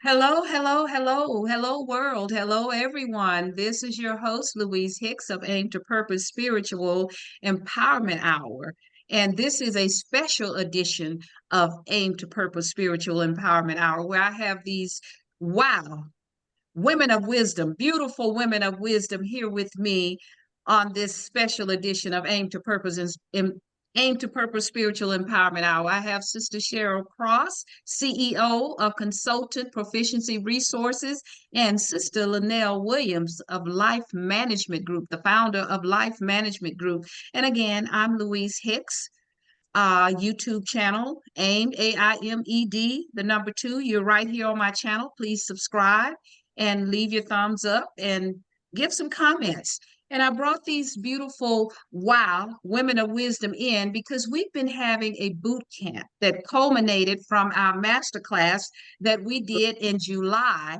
Hello, hello, hello, hello, world. Hello, everyone. This is your host, Louise Hicks of Aim to Purpose Spiritual Empowerment Hour. And this is a special edition of Aim to Purpose Spiritual Empowerment Hour, where I have these wow women of wisdom, beautiful women of wisdom here with me on this special edition of Aim to Purpose Spiritual Empowerment Hour. I have Sister Cheryl Cross, CEO of Consultant Proficiency Resources, and Sister LaNell Williams of Life Management Group, the founder of Life Management Group. And again, I'm Louise Hicks. YouTube channel, AIMED, AIMED, the number 2. You're right here on my channel. Please subscribe and leave your thumbs up and give some comments. And I brought these beautiful, wow, women of wisdom in because we've been having a boot camp that culminated from our masterclass that we did in July,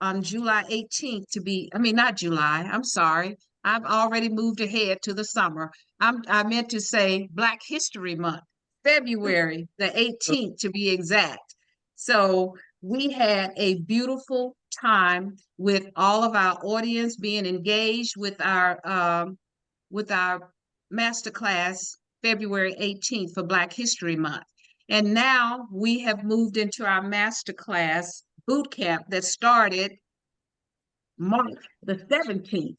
on July 18th not July, I'm sorry. I've already moved ahead to the summer. I meant to say Black History Month, February the 18th to be exact. So we had a beautiful time with all of our audience being engaged with our masterclass February 18th for Black History Month. And now we have moved into our masterclass boot camp that started March the 17th.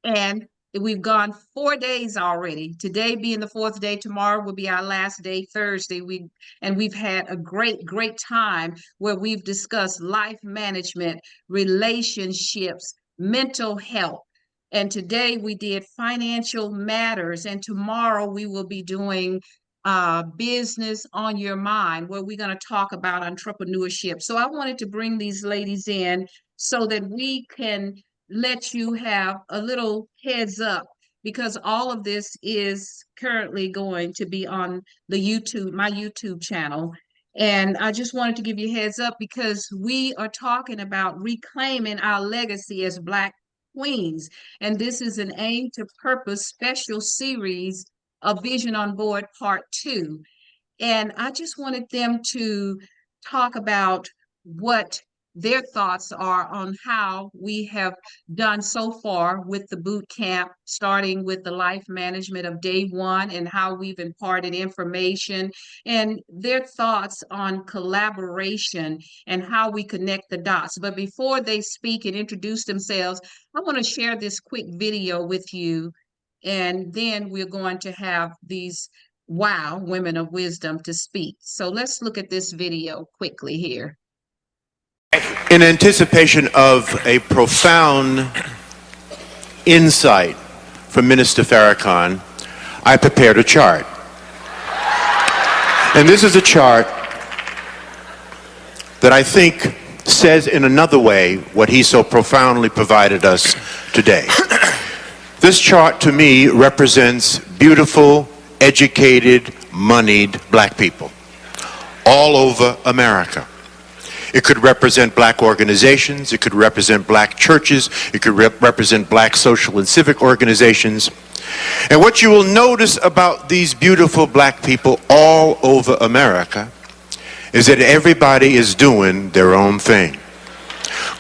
And we've gone 4 days already. Today being the 4th day, tomorrow will be our last day, Thursday. We've had a great time where we've discussed life management, relationships, mental health. And today we did financial matters. And tomorrow we will be doing business on your mind, where we're going to talk about entrepreneurship. So I wanted to bring these ladies in so that we can let you have a little heads up, because all of this is currently going to be on my YouTube channel. And I just wanted to give you a heads up because we are talking about reclaiming our legacy as Black queens. And this is an Aim to Purpose special series of Vision on Board Part 2. And I just wanted them to talk about what their thoughts are on how we have done so far with the boot camp, starting with the life management of day 1 and how we've imparted information, and their thoughts on collaboration and how we connect the dots. But before they speak and introduce themselves, I want to share this quick video with you, and then we're going to have these wow women of wisdom to speak. So let's look at this video quickly here. In anticipation of a profound insight from Minister Farrakhan, I prepared a chart. And this is a chart that I think says in another way what he so profoundly provided us today. This chart to me represents beautiful, educated, moneyed Black people all over America. It could represent Black organizations, it could represent Black churches, it could represent Black social and civic organizations. And what you will notice about these beautiful Black people all over America is that everybody is doing their own thing,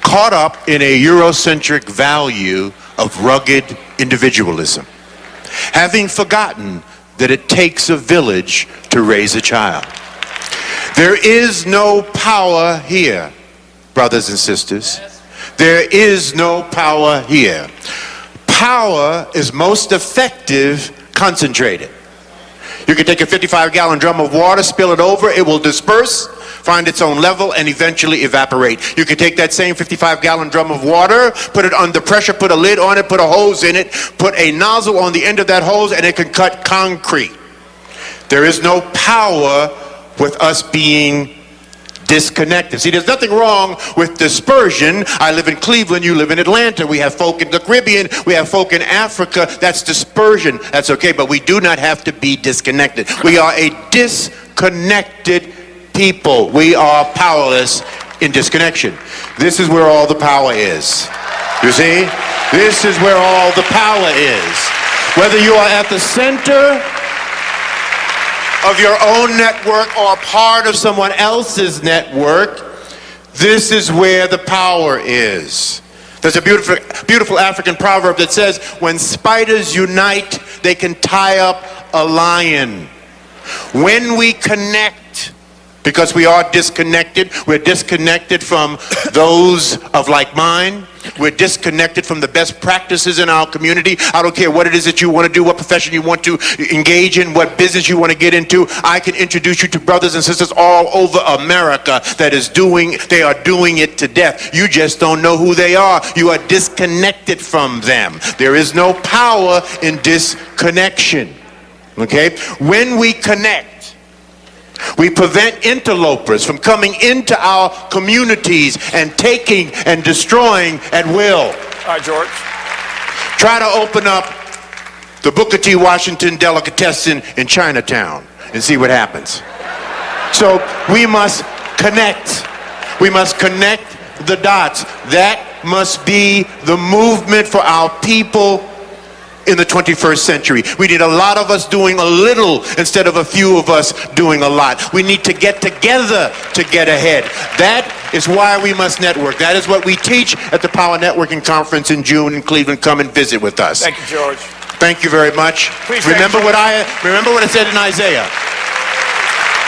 caught up in a Eurocentric value of rugged individualism, having forgotten that it takes a village to raise a child. There is no power here, brothers and sisters. There is no power here. Power is most effective concentrated. You can take a 55-gallon drum of water, spill it over, it will disperse, find its own level, and eventually evaporate. You can take that same 55-gallon drum of water, put it under pressure, put a lid on it, put a hose in it, put a nozzle on the end of that hose, and it can cut concrete. There is no power with us being disconnected. See, there's nothing wrong with dispersion. I live in Cleveland, you live in Atlanta. We have folk in the Caribbean, we have folk in Africa. That's dispersion. That's okay, but we do not have to be disconnected. We are a disconnected people. We are powerless in disconnection. This is where all the power is. You see? This is where all the power is. Whether you are at the center of your own network or part of someone else's network, This is where the power is. There's a beautiful, beautiful African proverb that says, when spiders unite, they can tie up a lion. When we connect, because we are disconnected, we're disconnected from those of like mind. We're disconnected from the best practices in our community. I don't care what it is that you want to do, what profession you want to engage in, what business you want to get into. I can introduce you to brothers and sisters all over America that they are doing it to death. You just don't know who they are. You are disconnected from them. There is no power in disconnection. Okay? When we connect, we prevent interlopers from coming into our communities and taking and destroying at will. All right, George. Try to open up the Booker T. Washington delicatessen in Chinatown and see what happens. So we must connect. We must connect the dots. That must be the movement for our people in the 21st century. We need a lot of us doing a little instead of a few of us doing a lot. We need to get together to get ahead. That is why we must network. That is what we teach at the Power Networking Conference in June in Cleveland. Come and visit with us. Thank you, George. Thank you very much. Please remember what it said in Isaiah.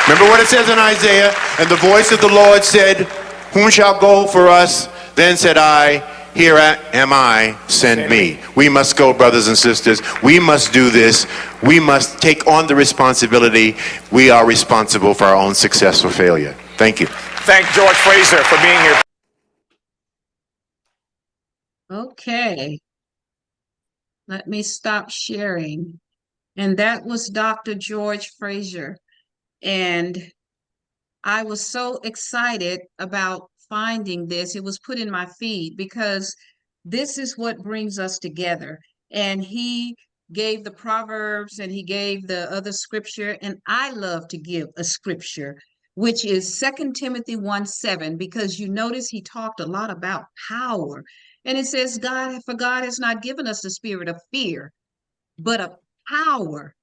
Remember what it says in Isaiah. And the voice of the Lord said, whom shall go for us? Then said I, here am I, send me. We must go, brothers and sisters. We must do this. We must take on the responsibility. We are responsible for our own success or failure. Thank you. Thank George Fraser for being here. Okay. Let me stop sharing. And that was Dr. George Fraser. And I was so excited about finding this. It was put in my feed because this is what brings us together. And he gave the Proverbs and he gave the other scripture. And I love to give a scripture, which is 2 Timothy 1:7, because you notice he talked a lot about power. And it says, for God has not given us the spirit of fear, but of power,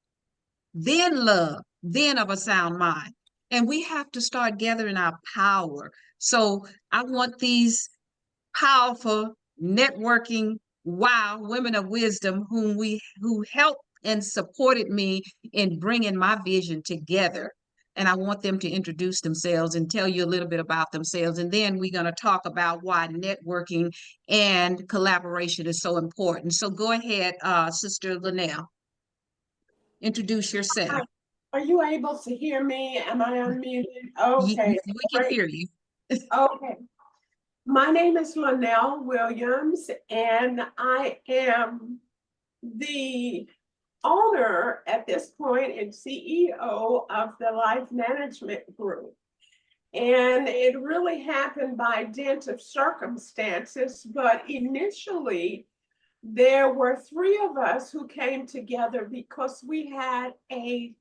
then love, then of a sound mind. And we have to start gathering our power. So I want these powerful networking, women of wisdom who helped and supported me in bringing my vision together. And I want them to introduce themselves and tell you a little bit about themselves. And then we're going to talk about why networking and collaboration is so important. So go ahead, Sister LaNell. Introduce yourself. Are you able to hear me? Am I unmuted? Okay. We can hear you. Okay. My name is LaNell Williams, and I am the owner at this point and CEO of the Life Management Group. And it really happened by dint of circumstances, but initially there were 3 of us who came together because we had a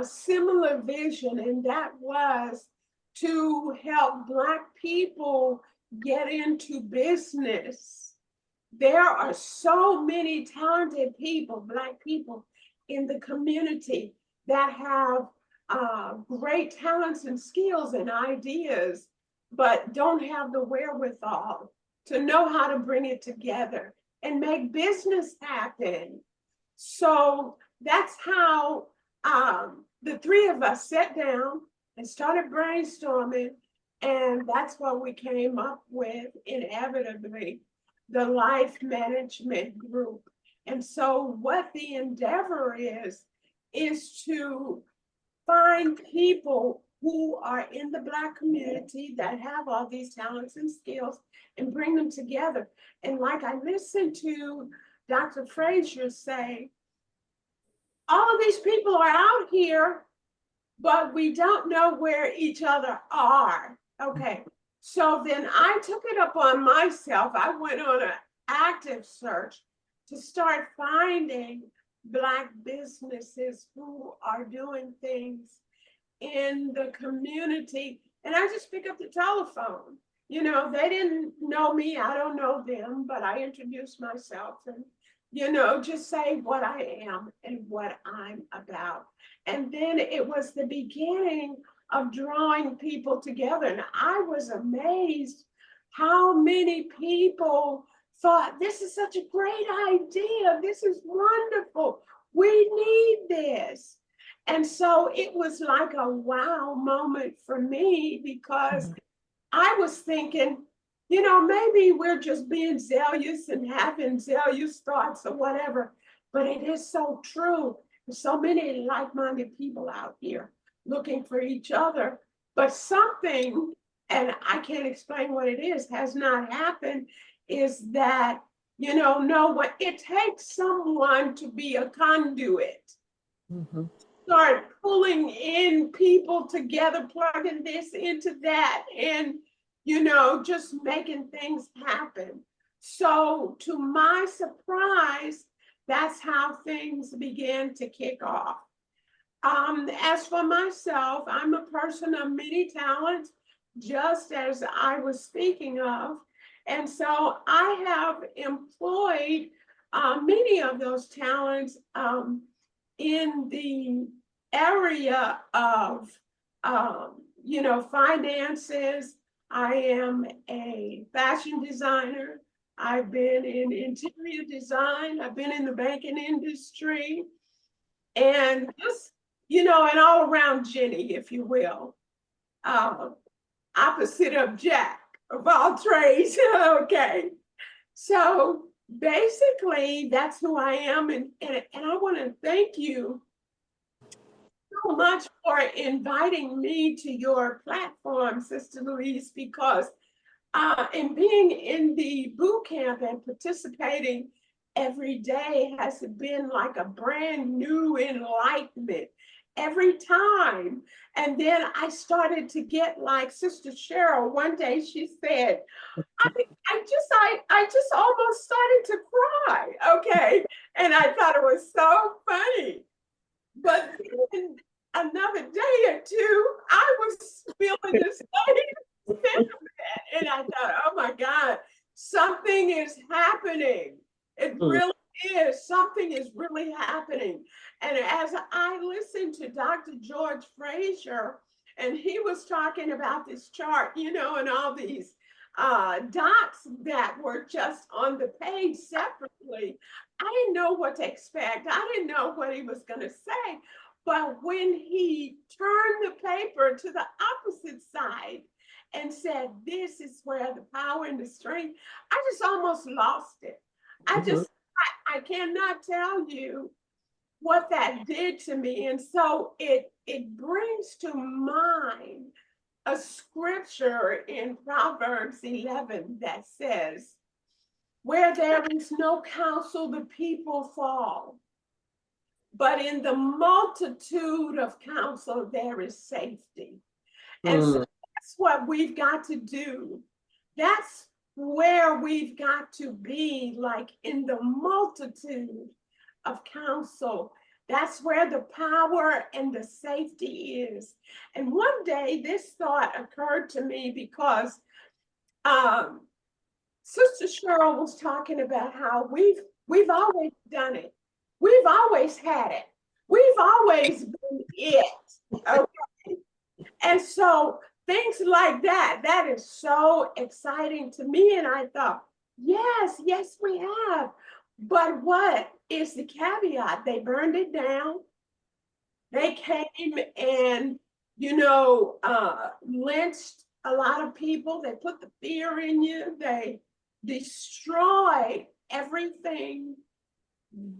similar vision, and that was to help Black people get into business. There are so many talented people, Black people in the community that have great talents and skills and ideas, but don't have the wherewithal to know how to bring it together and make business happen. So that's how the 3 of us sat down and started brainstorming, and that's what we came up with, inevitably, the Life Management Group. And so what the endeavor is to find people who are in the Black community that have all these talents and skills and bring them together. And like I listened to Dr. Fraser say, all of these people are out here, but we don't know where each other are. Okay, so then I took it up on myself. I went on an active search to start finding Black businesses who are doing things in the community. And I just pick up the telephone. You know, they didn't know me, I don't know them, but I introduced myself and, you know, just say what I am and what I'm about. And then it was the beginning of drawing people together. And I was amazed how many people thought, this is such a great idea. This is wonderful. We need this. And so it was like a wow moment for me, because I was thinking, you know, maybe we're just being zealous and having zealous thoughts or whatever, but it is so true. There's so many like-minded people out here looking for each other, but something, and I can't explain what it is, has not happened, is that, you know what, it takes someone to be a conduit. Start pulling in people together, plugging this into that, and, you know, just making things happen. So to my surprise, that's how things began to kick off. As for myself, I'm a person of many talents, just as I was speaking of. And so I have employed many of those talents in the area of, you know, finances. I am a fashion designer. I've been in interior design. I've been in the banking industry. And just, you know, an all around Jenny, if you will. Opposite of Jack of all trades. Okay. So basically, that's who I am. And I want to thank you so much for inviting me to your platform, Sister Louise, because in being in the boot camp and participating every day has been like a brand new enlightenment every time. And then I started to get like Sister Cheryl. One day she said, I just almost started to cry. Okay. And I thought it was so funny. But then another day or two, I was feeling the same sentiment. And I thought, oh my God, something is happening. It really is. Something is really happening. And as I listened to Dr. George Fraser, and he was talking about this chart, you know, and all these dots that were just on the page separately, I didn't know what to expect. I didn't know what he was going to say. But when he turned the paper to the opposite side and said, this is where the power and the strength, I just almost lost it. I cannot tell you what that did to me. And so it brings to mind a scripture in Proverbs 11 that says, where there is no counsel, the people fall. But in the multitude of counsel, there is safety. And so that's what we've got to do. That's where we've got to be, like in the multitude of counsel. That's where the power and the safety is. And one day this thought occurred to me because Sister Cheryl was talking about how we've always done it. We've always had it. We've always been it. Okay. And so things like that is so exciting to me. And I thought, yes, we have. But what is the caveat? They burned it down. They came and, you know, lynched a lot of people. They put the fear in you. They destroyed everything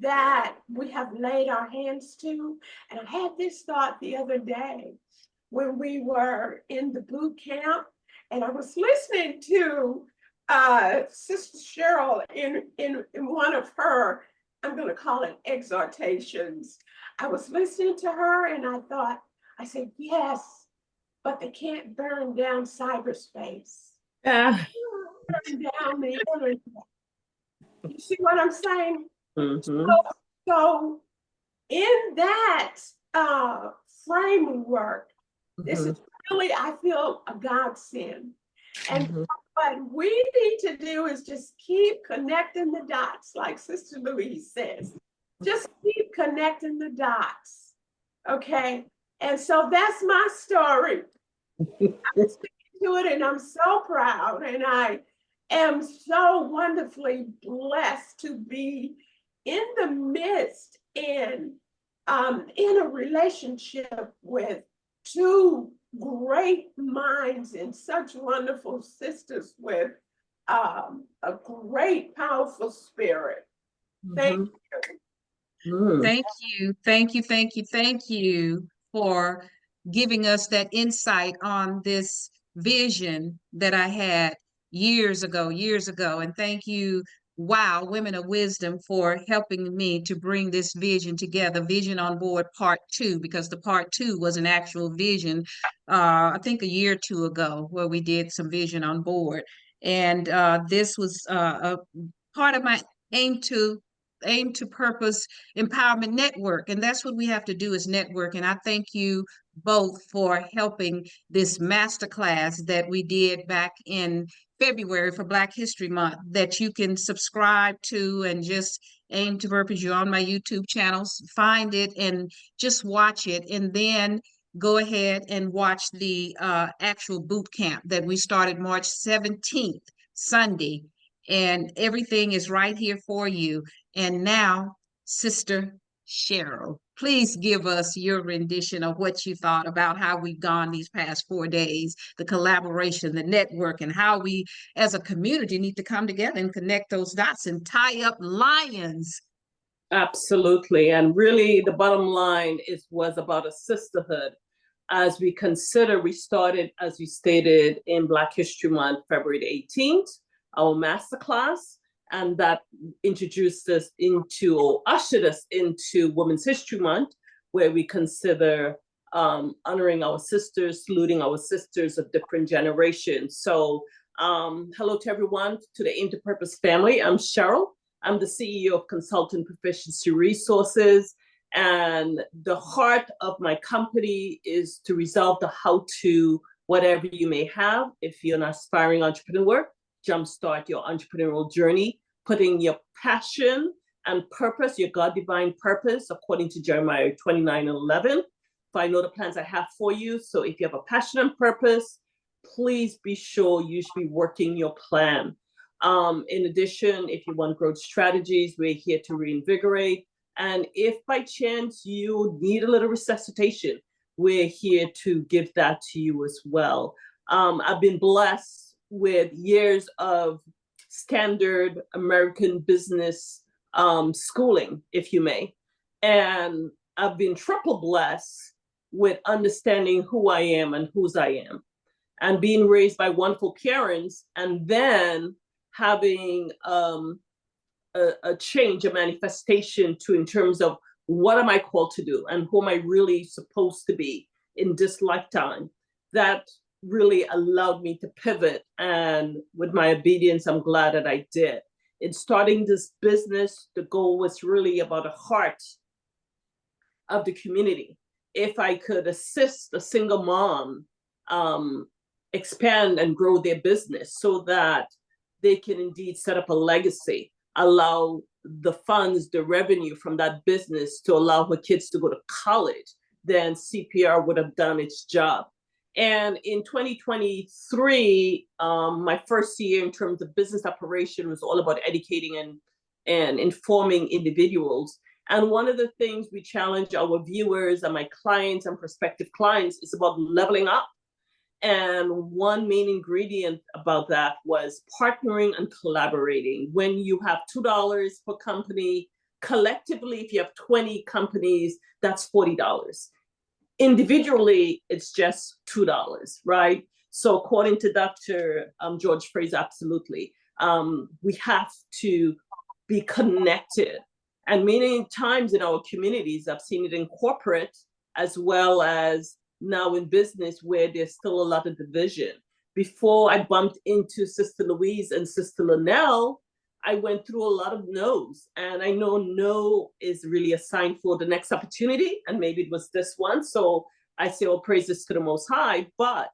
that we have laid our hands to. And I had this thought the other day when we were in the boot camp, and I was listening to Sister Cheryl in one of her, I'm going to call it exhortations. I was listening to her and I thought, I said, yes, but they can't burn down cyberspace. Burn down the internet. You see what I'm saying? So in that framework, this is really, I feel, a godsend. And what we need to do is just keep connecting the dots, like Sister Louise says. Just keep connecting the dots, okay? And so that's my story. I'm sticking to it, and I'm so proud, and I am so wonderfully blessed to be in the midst and in a relationship with two great minds and such wonderful sisters with a great, powerful spirit. Thank you. Thank you, thank you, thank you, thank you for giving us that insight on this vision that I had years ago, And thank you, wow, Women of Wisdom, for helping me to bring this vision together, Vision on Board Part 2, because the Part 2 was an actual vision, I think a year or two ago, where we did some Vision on Board. And this was a part of my aim to purpose empowerment network, and that's what we have to do, is network. And I thank you both for helping this masterclass that we did back in February for Black History Month, that you can subscribe to, and just aim to purpose. You're on my YouTube channels, find it and just watch it, and then go ahead and watch the actual boot camp that we started March 17th, Sunday, and everything is right here for you. And now, Sister Cheryl, please give us your rendition of what you thought about how we've gone these past 4 days, the collaboration, the network, and how we as a community need to come together and connect those dots and tie up lions. Absolutely. And really, the bottom line was about a sisterhood. As we consider, we started, as you stated, in Black History Month, February the 18th, our masterclass. And that introduced us into, or ushered us into Women's History Month, where we consider honoring our sisters, saluting our sisters of different generations. So hello to everyone, to the Aim to Purpose family. I'm Cheryl. I'm the CEO of Consultant Proficiency Resources. And the heart of my company is to resolve the how-to, whatever you may have. If you're an aspiring entrepreneur, jumpstart your entrepreneurial journey, putting your passion and purpose, your God-divine purpose, according to Jeremiah 29:11. For I know the plans I have for you. So if you have a passion and purpose, please be sure you should be working your plan. In addition, if you want growth strategies, we're here to reinvigorate. And if by chance you need a little resuscitation, we're here to give that to you as well. I've been blessed with years of standard American business schooling, if you may. And I've been triple blessed with understanding who I am and whose I am, and being raised by wonderful parents, and then having a change, a manifestation in terms of what am I called to do and who am I really supposed to be in this lifetime. That really allowed me to pivot, and with my obedience, I'm glad that I did. In starting this business, the goal was really about the heart of the community. If I could assist a single mom expand and grow their business so that they can indeed set up a legacy, allow the funds, the revenue from that business to allow her kids to go to college, then CPR would have done its job. And in 2023, my first year in terms of business operation was all about educating and informing individuals. And one of the things we challenge our viewers and my clients and prospective clients is about leveling up. And one main ingredient about that was partnering and collaborating. When you have $2 per company, collectively, if you have 20 companies, that's $40. Individually, it's just $2, right? So according to Dr. George Fraser, absolutely. We have to be connected. And many times in our communities, I've seen it in corporate as well as now in business, where there's still a lot of division. Before I bumped into Sister Louise and Sister LaNell, I went through a lot of no's, and I know no is really a sign for the next opportunity, and maybe it was this one. So I say all praises to the Most High, but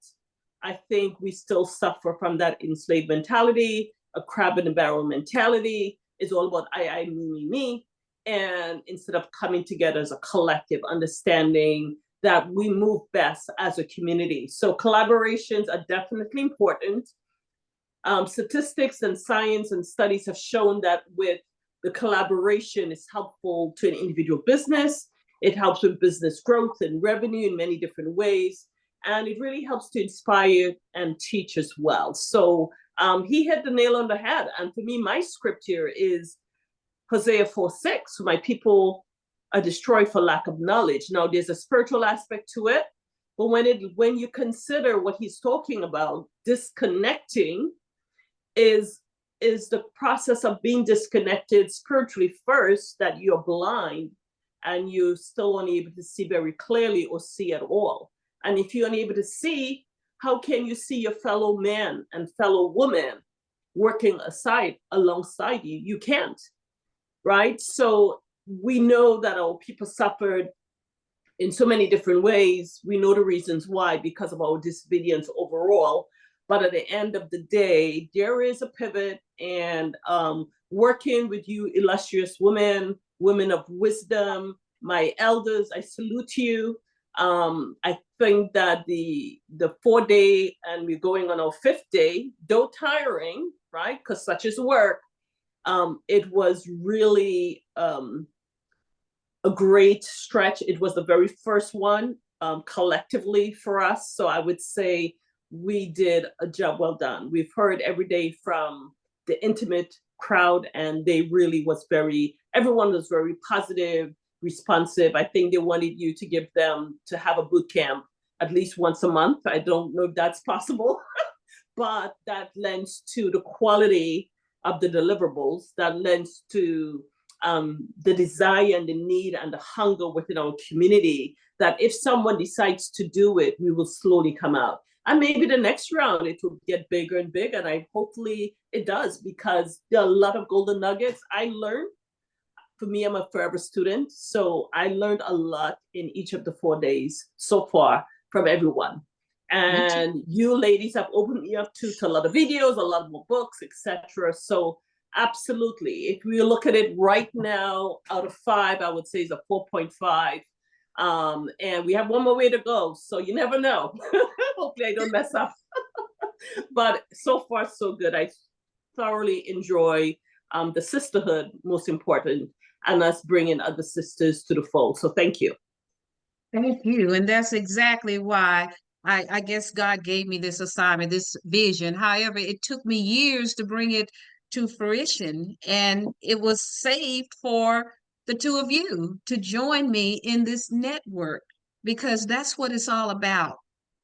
I think we still suffer from that enslaved mentality, a crab in the barrel mentality. It's all about I, me. And instead of coming together as a collective, understanding that we move best as a community. So collaborations are definitely important. Statistics and science and studies have shown that with the collaboration is helpful to an individual business. It helps with business growth and revenue in many different ways. And it really helps to inspire and teach as well. So he hit the nail on the head. And for me, my script here is Hosea 4:6. My people are destroyed for lack of knowledge. Now, there's a spiritual aspect to it. But when you consider what he's talking about, disconnecting is the process of being disconnected spiritually first, that you're blind and you're still unable to see very clearly or see at all. And if you're unable to see, how can you see your fellow man and fellow woman working alongside you? You can't, right? So we know that our people suffered in so many different ways. We know the reasons why, because of our disobedience overall. But at the end of the day, there is a pivot, and working with you, illustrious women, women of wisdom, my elders, I salute you. I think that the 4-day, and we're going on our 5th day, though tiring, right? Because such is work. It was really a great stretch. It was the very first one collectively for us. So I would say we did a job well done. We've heard every day from the intimate crowd, and everyone was very positive, responsive. I think they wanted you to have a boot camp at least once a month. I don't know if that's possible, but that lends to the quality of the deliverables, that lends to the desire and the need and the hunger within our community, that if someone decides to do it, we will slowly come out. And maybe the next round, it will get bigger and bigger. And hopefully it does, because there are a lot of golden nuggets I learned. For me, I'm a forever student. So I learned a lot in each of the 4 days so far from everyone. And you ladies have opened me up to a lot of videos, a lot more books, etc. So absolutely, if we look at it right now, out of 5, I would say it's a 4.5. And we have one more way to go, so you never know. Hopefully I don't mess up. But so far, so good. I thoroughly enjoy the sisterhood, most important, and us bringing other sisters to the fold. So thank you. Thank you. And that's exactly why I guess God gave me this assignment, this vision. However, it took me years to bring it to fruition, and it was saved for the two of you to join me in this network, because that's what it's all about.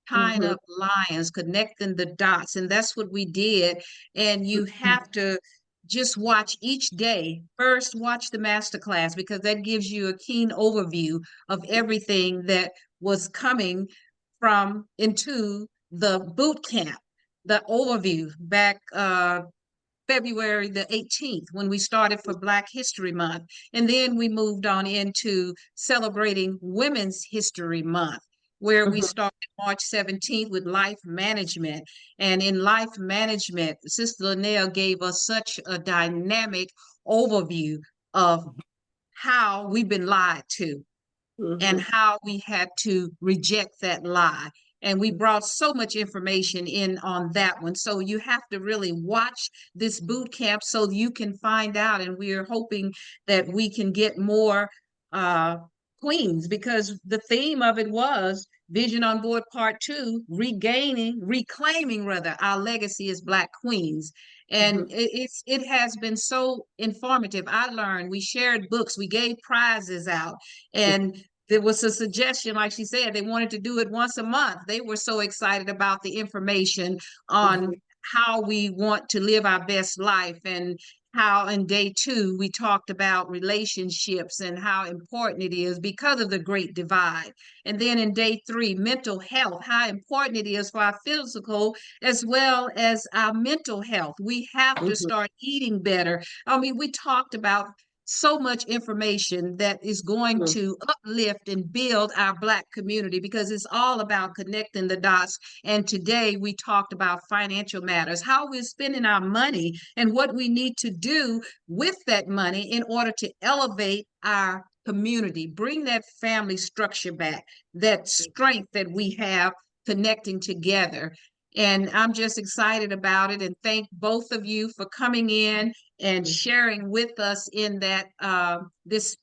Tying up lines, connecting the dots, and that's what we did. And you have to just watch each day. First, watch the masterclass, because that gives you a keen overview of everything that was coming into the boot camp, the overview back February the 18th, when we started for Black History Month. And then we moved on into celebrating Women's History Month, where we started March 17th with life management. And in life management, Sister LaNell gave us such a dynamic overview of how we've been lied to and how we had to reject that lie. And we brought so much information in on that one. So you have to really watch this boot camp so you can find out. And we are hoping that we can get more queens, because the theme of it was Vision on Board Part 2, reclaiming our legacy as Black queens. And it has been so informative. I learned, we shared books, we gave prizes out, and there was a suggestion, like she said, they wanted to do it once a month. They were so excited about the information on how we want to live our best life, and how in day 2, we talked about relationships and how important it is because of the great divide. And then in day 3, mental health, how important it is for our physical as well as our mental health. We have to start eating better. I mean, we talked about so much information that is going to uplift and build our Black community, because it's all about connecting the dots. And today we talked about financial matters, how we're spending our money and what we need to do with that money in order to elevate our community, bring that family structure back, that strength that we have connecting together. And I'm just excited about it, and thank both of you for coming in and sharing with us in that this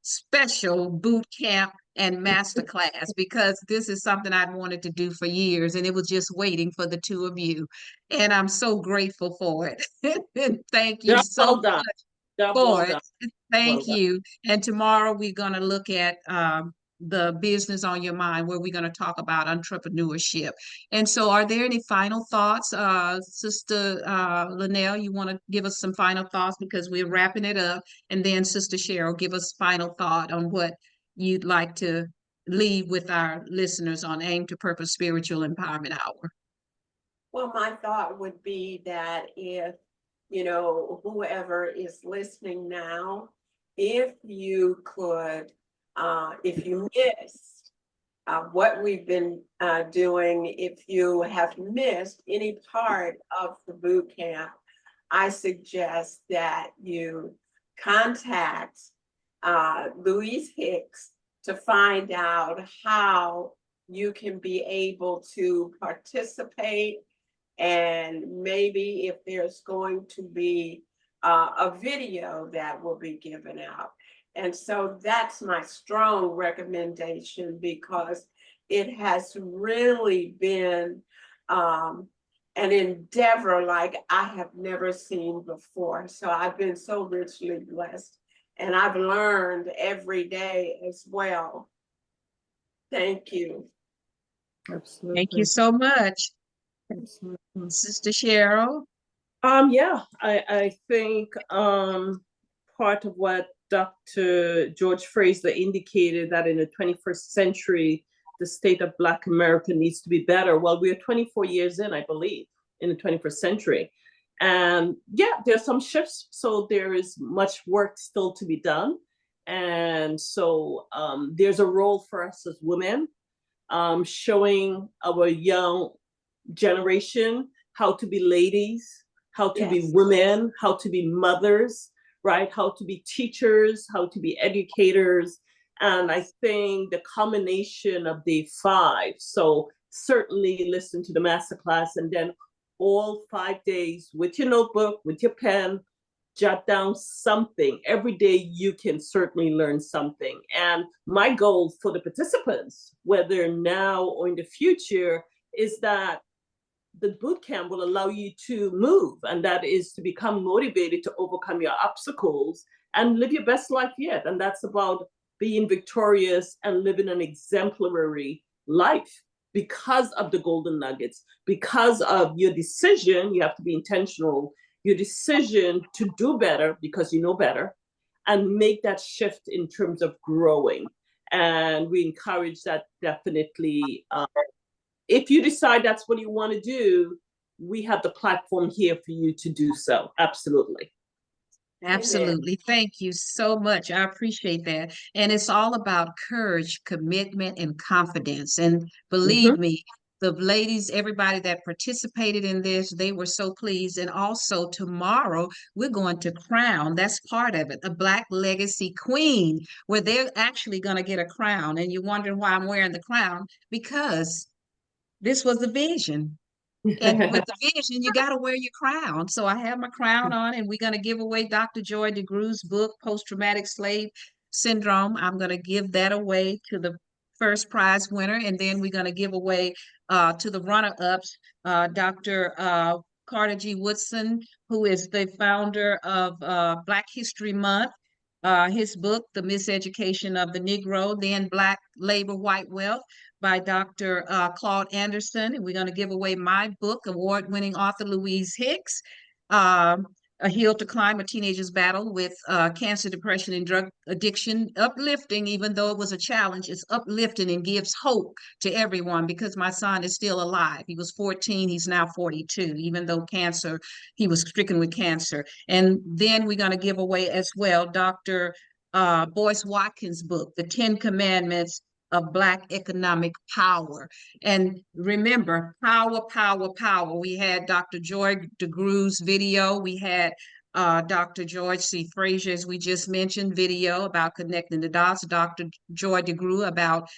special boot camp and masterclass, because this is something I'd wanted to do for years, and it was just waiting for the two of you. And I'm so grateful for it. And thank you Job so well done. much Job for well it. done. Thank Well done. you. And tomorrow we're going to look at the business on your mind, where we're going to talk about entrepreneurship. And so, are there any final thoughts, Sister LaNell? You want to give us some final thoughts, because we're wrapping it up, and then Sister Cheryl, give us final thought on what you'd like to leave with our listeners on Aim to Purpose Spiritual Empowerment Hour. Well, my thought would be that if, you know, whoever is listening now, if you could, if you missed what we've been doing, if you have missed any part of the boot camp, I suggest that you contact Louise Hicks to find out how you can be able to participate, and maybe if there's going to be a video that will be given out. And so that's my strong recommendation, because it has really been an endeavor like I have never seen before. So I've been so richly blessed, and I've learned every day as well. Thank you. Absolutely. Thank you so much. Absolutely. Sister Cheryl? Yeah, I think part of what Dr. George Fraser indicated, that in the 21st century, the state of Black America needs to be better. Well, we're 24 years in, I believe, in the 21st century. And yeah, there's some shifts. So there is much work still to be done. And so there's a role for us as women, showing our young generation how to be ladies, how to be women, how to be mothers, right? How to be teachers, how to be educators. And I think the combination of the five, so certainly listen to the masterclass, and then all 5 days with your notebook, with your pen, jot down something. Every day you can certainly learn something. And my goal for the participants, whether now or in the future, is that the boot camp will allow you to move, and that is to become motivated to overcome your obstacles and live your best life yet. And that's about being victorious and living an exemplary life because of the golden nuggets, because of your decision. You have to be intentional, your decision to do better because you know better, and make that shift in terms of growing. And we encourage that definitely. If you decide that's what you want to do, we have the platform here for you to do so. Absolutely. Absolutely. Thank you so much. I appreciate that. And it's all about courage, commitment, and confidence. And believe me, the ladies, everybody that participated in this, they were so pleased. And also tomorrow, we're going to crown, that's part of it, a Black Legacy Queen, where they're actually going to get a crown. And you're wondering why I'm wearing the crown? Because this was the vision. And with the vision, you got to wear your crown. So I have my crown on, and we're going to give away Dr. Joy DeGrew's book, Post-Traumatic Slave Syndrome. I'm going to give that away to the first prize winner. And then we're going to give away to the runner-ups, Dr. Carter G. Woodson, who is the founder of Black History Month. His book, The Miseducation of the Negro, Then Black Labor, White Wealth, by Dr. Claude Anderson. And we're going to give away my book, award-winning author Louise Hicks, A Hill to Climb, A Teenager's Battle with Cancer, Depression, and Drug Addiction. Uplifting, even though it was a challenge, it's uplifting and gives hope to everyone, because my son is still alive. He was 14, he's now 42, even though he was stricken with cancer. And then we're going to give away as well Dr. Boyce Watkins' book, The 10 Commandments of Black Economic Power. And remember, power, power, power. We had Dr. Joy DeGrew's video. We had Dr. George C. Fraser, as we just mentioned, video about connecting the dots. Dr. Joy DeGruy about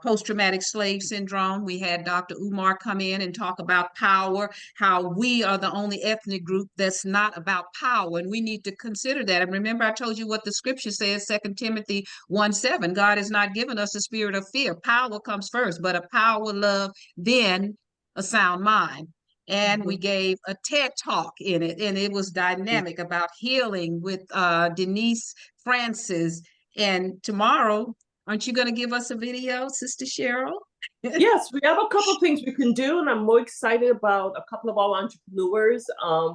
post-traumatic slave syndrome. We had Dr. Umar come in and talk about power, how we are the only ethnic group that's not about power, and we need to consider that. And remember, I told you what the scripture says, 2 Timothy 1:7. God has not given us a spirit of fear. Power comes first, but a power, love, then a sound mind. And we gave a TED talk in it, and it was dynamic about healing with Denise Francis. And tomorrow, aren't you going to give us a video, Sister Cheryl? Yes, we have a couple of things we can do, and I'm more excited about a couple of our entrepreneurs.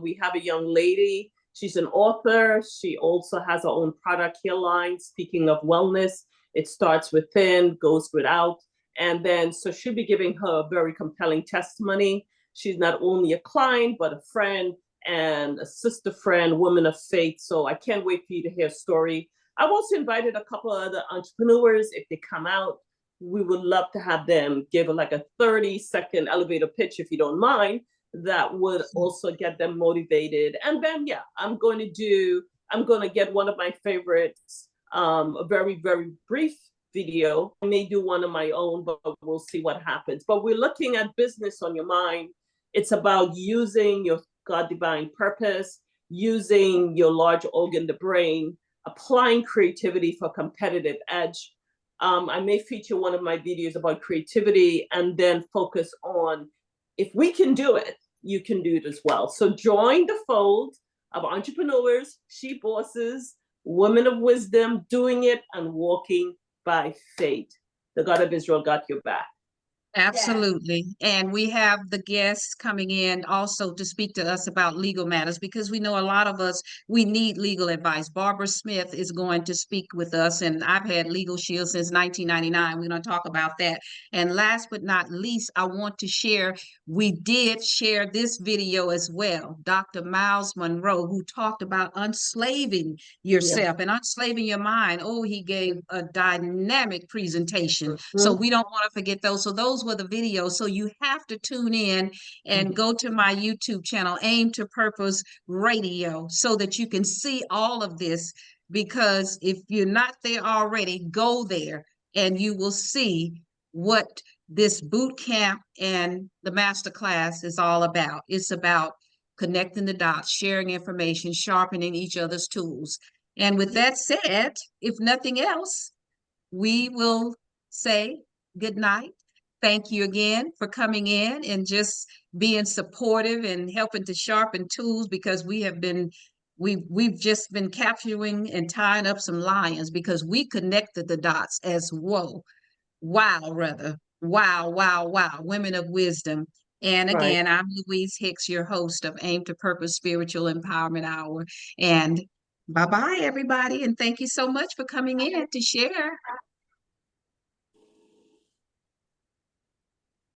We have a young lady. She's an author. She also has her own product care line. Speaking of wellness, it starts within, goes without. And then, so she'll be giving her a very compelling testimony. She's not only a client, but a friend and a sister friend, woman of faith. So I can't wait for you to hear a story. I've also invited a couple of other entrepreneurs. If they come out, we would love to have them give like a 30-second elevator pitch, if you don't mind. That would also get them motivated. And then, yeah, I'm going to get one of my favorites, a very, very brief video. I may do one of my own, but we'll see what happens. But we're looking at business on your mind. It's about using your God-divine purpose, using your large organ, the brain, applying creativity for competitive edge. I may feature one of my videos about creativity and then focus on, if we can do it, you can do it as well. So join the fold of entrepreneurs, she bosses, women of wisdom, doing it and walking by faith. The God of Israel got your back. Absolutely. And we have the guests coming in also to speak to us about legal matters, because we know a lot of us, we need legal advice. Barbara Smith is going to speak with us, and I've had Legal Shield since 1999. We're going to talk about that. And last but not least, I want to share, we did share this video as well. Dr. Miles Monroe, who talked about unslaving yourself and unslaving your mind. Oh, he gave a dynamic presentation. So we don't want to forget those. So those were the videos. So you have to tune in and go to my YouTube channel, Aim to Purpose Radio, so that you can see all of this. Because if you're not there already, go there and you will see what this boot camp and the masterclass is all about. It's about connecting the dots, sharing information, sharpening each other's tools. And with that said, if nothing else, we will say good night. Thank you again for coming in and just being supportive and helping to sharpen tools, because we've just been capturing and tying up some lions, because we connected the dots as wow, women of wisdom. And again, I'm Louise Hicks, your host of Aim to Purpose Spiritual Empowerment Hour. And bye-bye, everybody. And thank you so much for coming in to share.